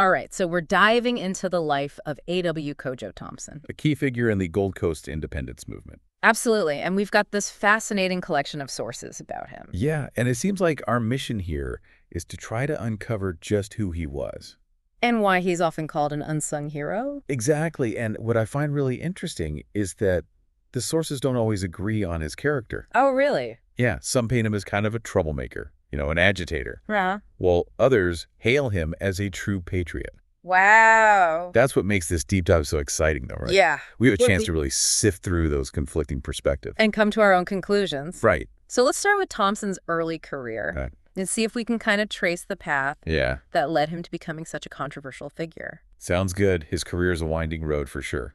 All right, so we're diving into the life of A.W. Kojo Thompson. A key figure in the Gold Coast independence movement. Absolutely, and we've got this fascinating collection of sources about him. Yeah, and it seems like our mission here is to try to uncover just who he was. And why he's often called an unsung hero? Exactly, and what I find really interesting is that the sources don't always agree on his character. Oh, really? Yeah, some paint him as kind of a troublemaker, an agitator, Yeah. while others hail him as a true patriot. Wow. That's what makes this deep dive so exciting, though, right? Yeah. We have a chance to really sift through those conflicting perspectives. And come to our own conclusions. Right. So let's start with Thompson's early career and see if we can kind of trace the path that led him to becoming such a controversial figure. Sounds good. His career is a winding road for sure.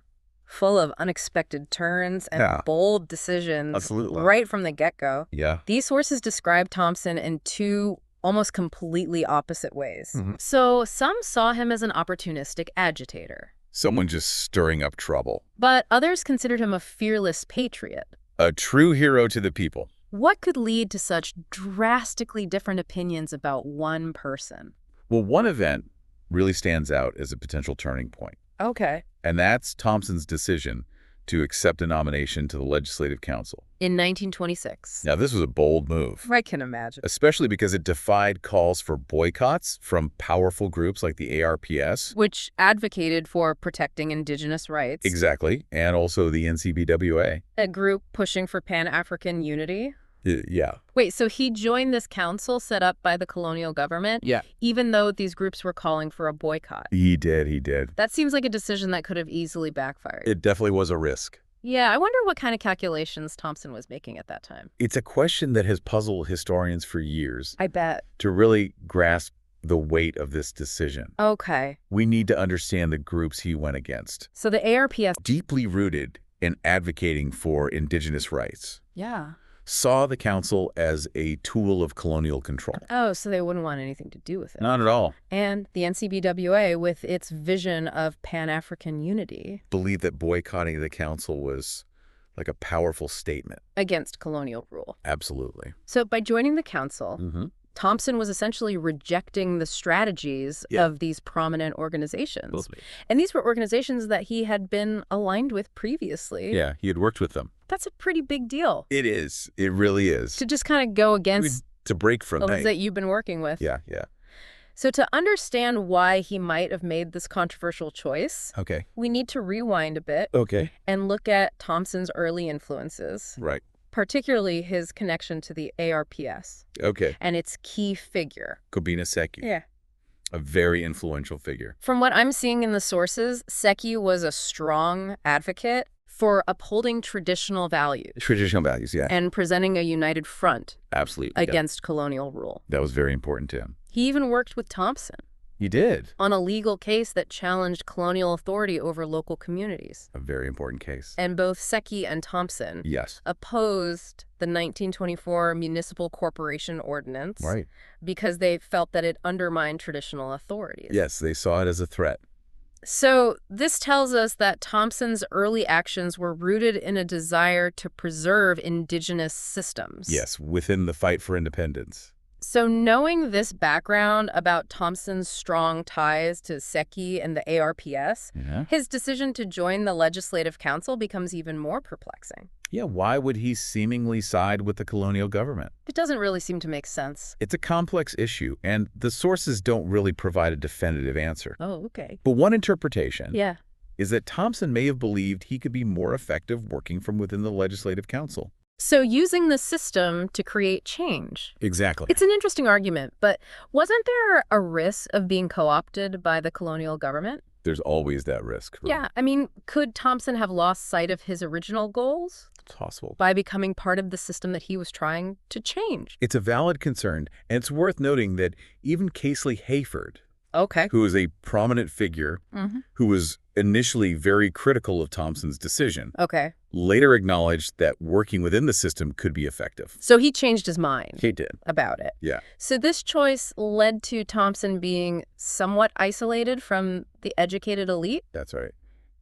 Full of unexpected turns and bold decisions. Absolutely. Right from the get-go. Yeah. These sources describe Thompson in two almost completely opposite ways. So some saw him as an opportunistic agitator. Someone just stirring up trouble. But others considered him a fearless patriot. A true hero to the people. What could lead to such drastically different opinions about one person? Well, one event really stands out as a potential turning point. Okay. And that's Thompson's decision to accept a nomination to the Legislative Council. In 1926. Now, this was a bold move. I can imagine. Especially because it defied calls for boycotts from powerful groups like the ARPS. Which advocated for protecting indigenous rights. Exactly. And also the NCBWA. A group pushing for Pan-African unity. Yeah. Wait, so he joined this council set up by the colonial government? Yeah. Even though these groups were calling for a boycott? He did. That seems like a decision that could have easily backfired. It definitely was a risk. Yeah, I wonder what kind of calculations Thompson was making at that time. It's a question that has puzzled historians for years. I bet. To really grasp the weight of this decision. Okay. We need to understand the groups he went against. So the ARPS... Deeply rooted in advocating for indigenous rights. Yeah. Saw the council as a tool of colonial control. Oh, so they wouldn't want anything to do with it. Not at all. And the NCBWA, with its vision of Pan-African unity, believed that boycotting the council was like a powerful statement. Against colonial rule. Absolutely. So by joining the council, Thompson was essentially rejecting the strategies of these prominent organizations. And these were organizations that he had been aligned with previously. Yeah, he had worked with them. That's a pretty big deal. It is. It really is. To just kind of go against to break from those that you've been working with. Yeah. So to understand why he might have made this controversial choice, we need to rewind a bit and look at Thompson's early influences. Right. Particularly his connection to the ARPS. And its key figure. Kobina Seki. Yeah. A very influential figure. From what I'm seeing in the sources, Seki was a strong advocate for upholding traditional values. Traditional values, yeah. And presenting a united front. Absolutely. Against colonial rule. That was very important to him. He even worked with Thompson. He did. On a legal case that challenged colonial authority over local communities. A very important case. And both Seki and Thompson opposed the 1924 Municipal Corporation Ordinance because they felt that it undermined traditional authorities. Yes, they saw it as a threat. So this tells us that Thompson's early actions were rooted in a desire to preserve indigenous systems. Yes, within the fight for independence. So knowing this background about Thompson's strong ties to Seki and the ARPS, his decision to join the Legislative Council becomes even more perplexing. Yeah, why would he seemingly side with the colonial government? It doesn't really seem to make sense. It's a complex issue, and the sources don't really provide a definitive answer. Oh, okay. But one interpretation is that Thompson may have believed he could be more effective working from within the Legislative Council. So using the system to create change. Exactly. It's an interesting argument, but wasn't there a risk of being co-opted by the colonial government? There's always that risk. Right? Yeah, I mean, could Thompson have lost sight of his original goals? It's possible. By becoming part of the system that he was trying to change. It's a valid concern, and it's worth noting that even Casely Hayford, who is a prominent figure, who was initially very critical of Thompson's decision, later acknowledged that working within the system could be effective. So he changed his mind. He did. About it. Yeah. So this choice led to Thompson being somewhat isolated from the educated elite? That's right.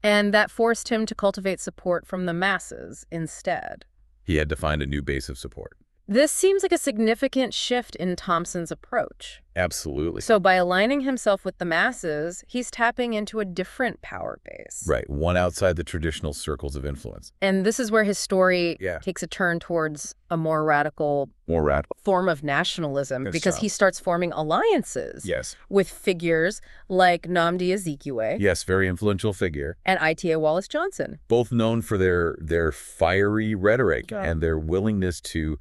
And that forced him to cultivate support from the masses instead. He had to find a new base of support. This seems like a significant shift in Thompson's approach. Absolutely. So by aligning himself with the masses, he's tapping into a different power base. Right, one outside the traditional circles of influence. And this is where his story takes a turn towards a more radical form of nationalism, because he starts forming alliances with figures like Nnamdi Azikiwe. Yes, very influential figure. And Ita Wallace Johnson. Both known for their fiery rhetoric and their willingness to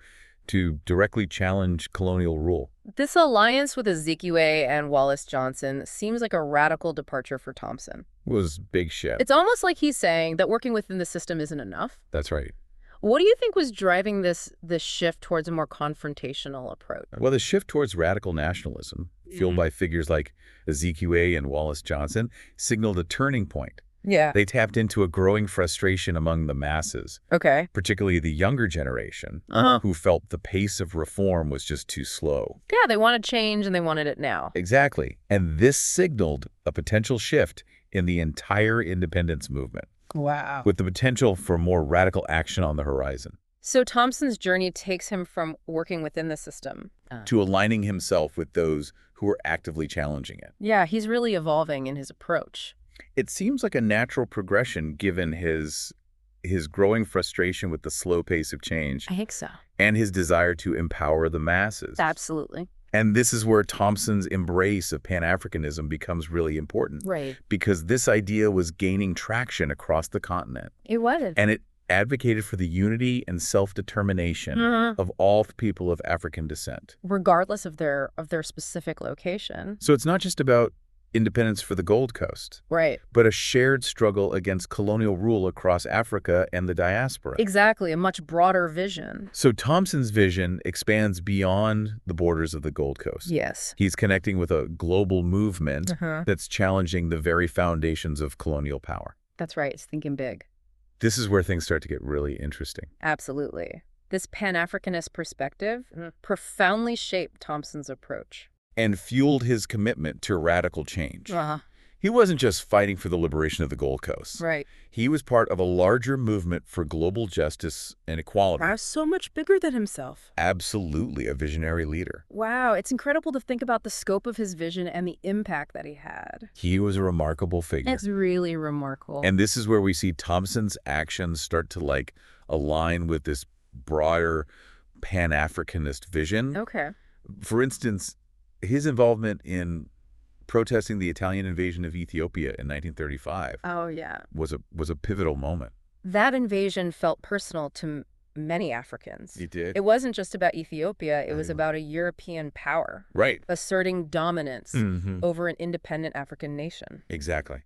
directly challenge colonial rule. This alliance with Azikiwe and Wallace Johnson seems like a radical departure for Thompson. It was big shit. It's almost like he's saying that working within the system isn't enough. That's right. What do you think was driving this shift towards a more confrontational approach? Well, the shift towards radical nationalism, fueled by figures like Azikiwe and Wallace Johnson, signaled a turning point. Yeah. They tapped into a growing frustration among the masses, particularly the younger generation, who felt the pace of reform was just too slow. Yeah, they wanted change and they wanted it now. Exactly. And this signaled a potential shift in the entire independence movement. Wow. With the potential for more radical action on the horizon. So Thompson's journey takes him from working within the system to aligning himself with those who are actively challenging it. Yeah, he's really evolving in his approach. It seems like a natural progression given his growing frustration with the slow pace of change. I think so. And his desire to empower the masses. Absolutely. And this is where Thompson's embrace of Pan-Africanism becomes really important. Right. Because this idea was gaining traction across the continent. It was. And it advocated for the unity and self-determination of all people of African descent. Regardless of their specific location. So it's not just about independence for the Gold Coast. Right. But a shared struggle against colonial rule across Africa and the diaspora. Exactly, a much broader vision. So Thompson's vision expands beyond the borders of the Gold Coast. Yes. He's connecting with a global movement that's challenging the very foundations of colonial power. That's right, it's thinking big. This is where things start to get really interesting. Absolutely. This Pan-Africanist perspective profoundly shaped Thompson's approach. And fueled his commitment to radical change. He wasn't just fighting for the liberation of the Gold Coast. Right. He was part of a larger movement for global justice and equality. Wow, so much bigger than himself. Absolutely, a visionary leader. Wow, it's incredible to think about the scope of his vision and the impact that he had. He was a remarkable figure. It's really remarkable. And this is where we see Thompson's actions start to align with this broader Pan-Africanist vision. Okay. For instance, his involvement in protesting the Italian invasion of Ethiopia in 1935 was a pivotal moment. That invasion felt personal to many Africans. It did. It wasn't just about Ethiopia. It was about a European power. Right. Asserting dominance over an independent African nation. Exactly.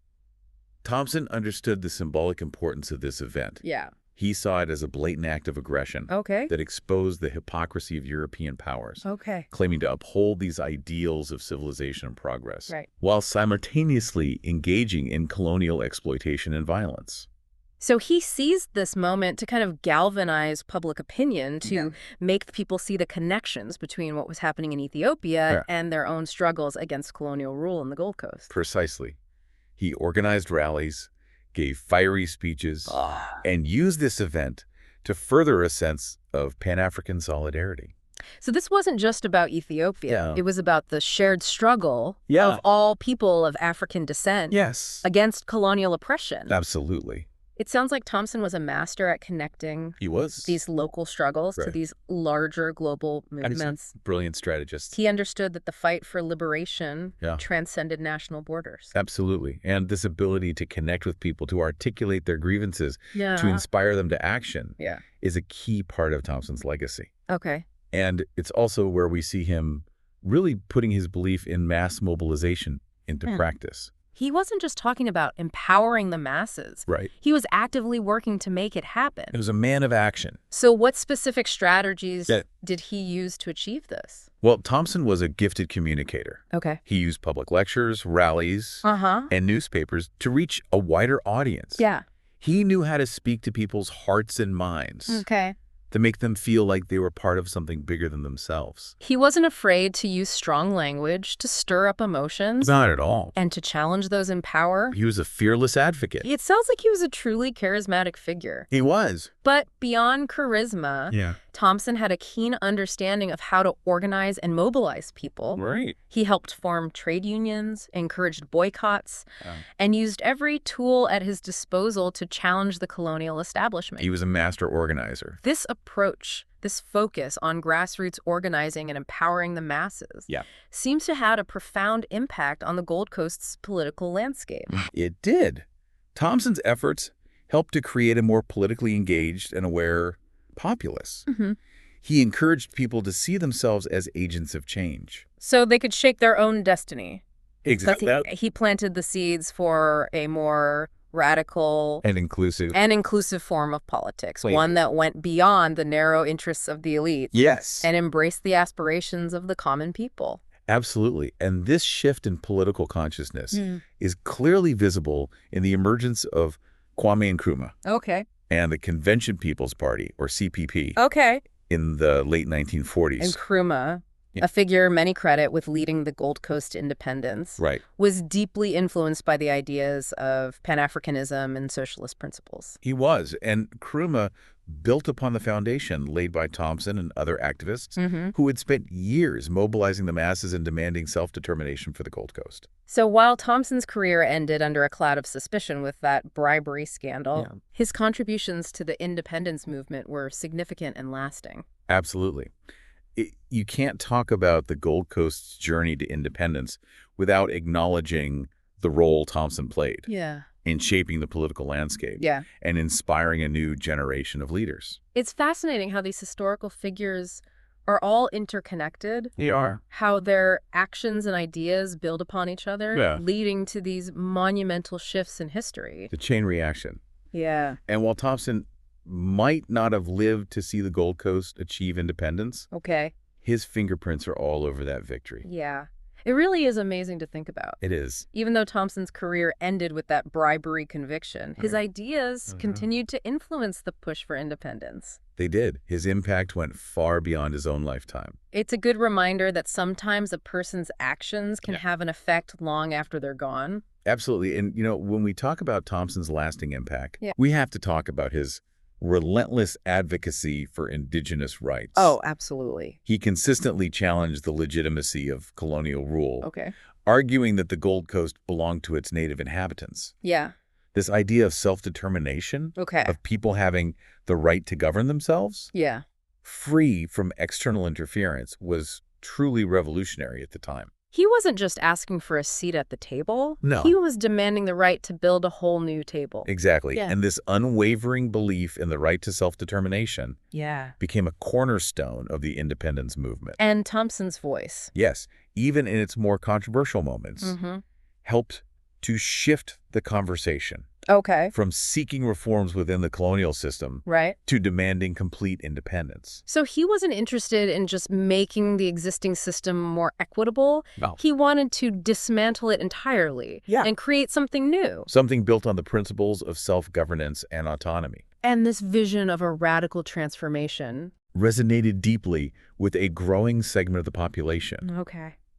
Thompson understood the symbolic importance of this event. Yeah. He saw it as a blatant act of aggression that exposed the hypocrisy of European powers, claiming to uphold these ideals of civilization and progress, while simultaneously engaging in colonial exploitation and violence. So he seized this moment to kind of galvanize public opinion, to make people see the connections between what was happening in Ethiopia and their own struggles against colonial rule in the Gold Coast. Precisely. He organized rallies, gave fiery speeches, and used this event to further a sense of Pan-African solidarity. So this wasn't just about Ethiopia. It was about the shared struggle of all people of African descent against colonial oppression. Absolutely. It sounds like Thompson was a master at connecting these local struggles to these larger global movements. Brilliant strategist. He understood that the fight for liberation transcended national borders. Absolutely. And this ability to connect with people, to articulate their grievances, to inspire them to action is a key part of Thompson's legacy. Okay. And it's also where we see him really putting his belief in mass mobilization into practice. He wasn't just talking about empowering the masses. Right. He was actively working to make it happen. He was a man of action. So what specific strategies did he use to achieve this? Well, Thompson was a gifted communicator. Okay. He used public lectures, rallies, and newspapers to reach a wider audience. Yeah. He knew how to speak to people's hearts and minds. Okay. To make them feel like they were part of something bigger than themselves. He wasn't afraid to use strong language to stir up emotions. Not at all. And to challenge those in power. He was a fearless advocate. It sounds like he was a truly charismatic figure. He was. But beyond charisma, Thompson had a keen understanding of how to organize and mobilize people. Right. He helped form trade unions, encouraged boycotts, and used every tool at his disposal to challenge the colonial establishment. He was a master organizer. This approach, this focus on grassroots organizing and empowering the masses, seems to have had a profound impact on the Gold Coast's political landscape. It did. Thompson's efforts helped to create a more politically engaged and aware populace. He encouraged people to see themselves as agents of change. So they could shape their own destiny. Exactly. He planted the seeds for a more radical and inclusive form of politics, one that went beyond the narrow interests of the elite. Yes. And embraced the aspirations of the common people. Absolutely. And this shift in political consciousness is clearly visible in the emergence of Kwame Nkrumah. Okay. And the Convention People's Party, or CPP. Okay. In the late 1940s. Nkrumah, a figure many credit with leading the Gold Coast independence, was deeply influenced by the ideas of Pan-Africanism and socialist principles. He was. And Nkrumah built upon the foundation laid by Thompson and other activists who had spent years mobilizing the masses and demanding self-determination for the Gold Coast. So while Thompson's career ended under a cloud of suspicion with that bribery scandal, his contributions to the independence movement were significant and lasting. Absolutely. You can't talk about the Gold Coast's journey to independence without acknowledging the role Thompson played in shaping the political landscape and inspiring a new generation of leaders. It's fascinating how these historical figures are all interconnected. They are. How their actions and ideas build upon each other, leading to these monumental shifts in history. The chain reaction. Yeah. And while Thompson might not have lived to see the Gold Coast achieve independence, his fingerprints are all over that victory. Yeah. It really is amazing to think about. It is. Even though Thompson's career ended with that bribery conviction, his ideas continued to influence the push for independence. They did. His impact went far beyond his own lifetime. It's a good reminder that sometimes a person's actions can have an effect long after they're gone. Absolutely. And, when we talk about Thompson's lasting impact, we have to talk about his relentless advocacy for indigenous rights. Oh, absolutely. He consistently challenged the legitimacy of colonial rule, arguing that the Gold Coast belonged to its native inhabitants. Yeah. This idea of self-determination, of people having the right to govern themselves, free from external interference, was truly revolutionary at the time. He wasn't just asking for a seat at the table. No. He was demanding the right to build a whole new table. Exactly. And this unwavering belief in the right to self-determination became a cornerstone of the independence movement. And Thompson's voice. Yes, even in its more controversial moments, helped to shift the conversation. From seeking reforms within the colonial system to demanding complete independence. So he wasn't interested in just making the existing system more equitable. No. He wanted to dismantle it entirely and create something new. Something built on the principles of self-governance and autonomy. And this vision of a radical transformation resonated deeply with a growing segment of the population.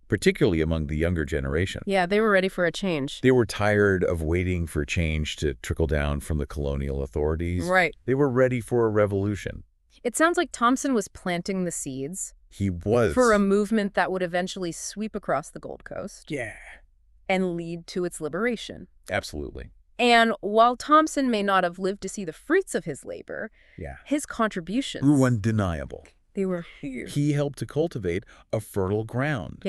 Particularly among the younger generation. Yeah, they were ready for a change. They were tired of waiting for change to trickle down from the colonial authorities. Right. They were ready for a revolution. It sounds like Thompson was planting the seeds. He was. For a movement that would eventually sweep across the Gold Coast. Yeah. And lead to its liberation. Absolutely. And while Thompson may not have lived to see the fruits of his labor, his contributions were undeniable. They were huge. He helped to cultivate a fertile ground.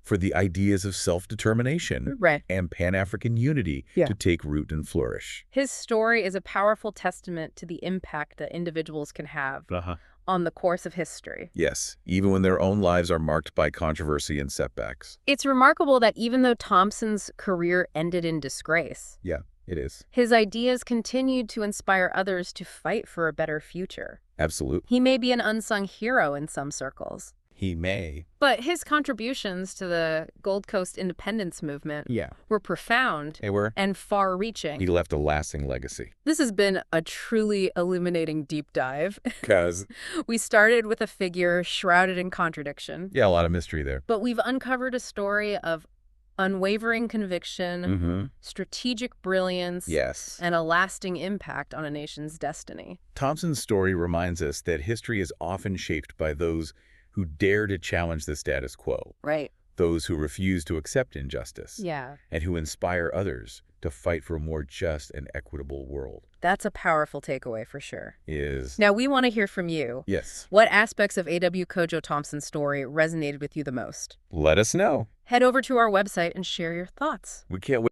For the ideas of self-determination and Pan-African unity to take root and flourish. His story is a powerful testament to the impact that individuals can have on the course of history. Yes, even when their own lives are marked by controversy and setbacks. It's remarkable that even though Thompson's career ended in disgrace, it is. His ideas continued to inspire others to fight for a better future. Absolutely. He may be an unsung hero in some circles. He may. But his contributions to the Gold Coast independence movement were profound and far-reaching. He left a lasting legacy. This has been a truly illuminating deep dive. Because we started with a figure shrouded in contradiction. A lot of mystery there. But we've uncovered a story of Unwavering conviction, strategic brilliance, and a lasting impact on a nation's destiny. Thompson's story reminds us that history is often shaped by those who dare to challenge the status quo. Right. Those who refuse to accept injustice. Yeah. And who inspire others to fight for a more just and equitable world. That's a powerful takeaway for sure. Is. Now, we want to hear from you. Yes. What aspects of A.W. Kojo Thompson's story resonated with you the most? Let us know. Head over to our website and share your thoughts. We can't wait.